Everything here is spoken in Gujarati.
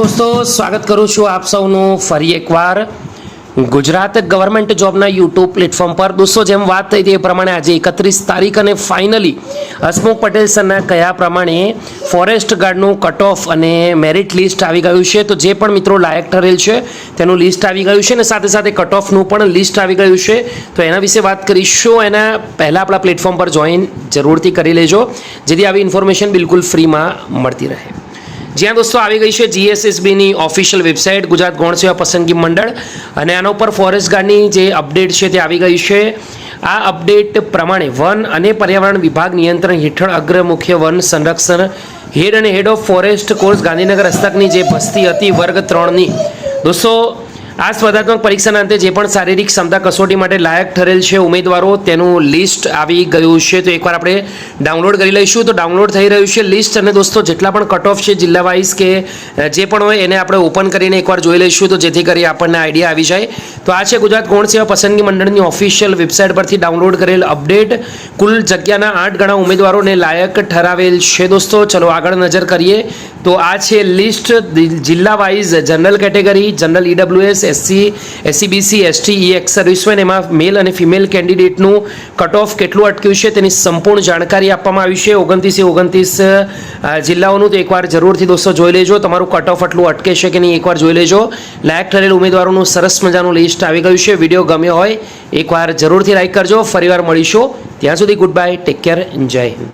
दोस्तों स्वागत करूँ छूँ आप सौનું ફરી એકવાર ગુજરાત ગવર્મેન્ટ જોબના યુટ્યુબ પ્લેટફોર્મ પર દોસ્તો જેમ વાત થઈ હતી એ પ્રમાણે આજે 31 તારીખ અને ફાઇનલી હસમુખ પટેલ સરના કયા પ્રમાણે ફોરેસ્ટ ગાર્ડનું કટ ઓફ અને મેરિટ લિસ્ટ આવી ગયું છે તો જે પણ મિત્રો લાયક ઠરેલ છે તેનું લિસ્ટ આવી ગયું છે અને સાથે સાથે કટ ઓફનું પણ લિસ્ટ આવી ગયું છે તો એના વિશે વાત કરીશું એના પહેલાં આપણા પ્લેટફોર્મ પર જોઈન જરૂરથી કરી લેજો જેથી આવી ઇન્ફોર્મેશન બિલકુલ ફ્રીમાં મળતી રહે। જ્યાં દોસ્તો આવી ગઈ છે જીએસએસબીની ઓફિશિયલ વેબસાઇટ ગુજરાત ગૌણ સેવા પસંદગી મંડળ અને આના ઉપર ફોરેસ્ટ ગાર્ડની જે અપડેટ છે તે આવી ગઈ છે। આ અપડેટ પ્રમાણે વન અને પર્યાવરણ વિભાગ નિયંત્રણ હેઠળ અગ્ર મુખ્ય વન સંરક્ષણ હેડ અને head of forest force Gandhinagar હસ્તકની જે ભરતી હતી વર્ગ 3ની દોસ્તો આ સ્પર્ધાત્મક પરીક્ષાના અંતે જે પણ શારીરિક ક્ષમતા કસોટી માટે લાયક ઠરેલ છે ઉમેદવારો તેનું લિસ્ટ આવી ગયું છે તો એકવાર આપણે ડાઉનલોડ કરી લઈશું તો ડાઉનલોડ થઈ રહ્યું છે લિસ્ટ અને દોસ્તો જેટલા પણ કટ ઓફ છે જિલ્લા વાઇઝ કે જે પણ હોય એને આપણે ઓપન કરીને એકવાર જોઈ લઈશું તો જેથી કરી આપણને આઈડિયા આવી જાય। તો આ છે ગુજરાત ગૌણ સેવા પસંદગી મંડળની ઓફિશિયલ વેબસાઇટ પરથી ડાઉનલોડ કરેલ અપડેટ કુલ જગ્યાના 8 ગણા ઉમેદવારોને લાયક ઠરાવેલ છે દોસ્તો। ચલો આગળ નજર કરીએ તો આ છે લિસ્ટ જિલ્લા wise general category general EWS SC SCBC ST x servicemen એમાં મેલ અને ફિમેલ કેન્ડિડેટનું કટ ઓફ કેટલું અટક્યું છે તેની સંપૂર્ણ જાણકારી આપવામાં આવી છે 29 જિલ્લાઓનું તો એકવાર જરૂરથી દોસ્તો જોઈ લેજો તમારું કટ ઓફ આટલું અટકે છે કે નહીં એકવાર જોઈ લેજો। લાયક ઠરેલ ઉમેદવારોનું સરસ મજાનું લિસ્ટ આવી ગયું છે। વિડીયો ગમ્યો હોય એકવાર જરૂરથી લાઈક કરજો। ફરીવાર મળીશું ત્યાં સુધી ગુડ બાય ટેક કેર જય હિન્દ।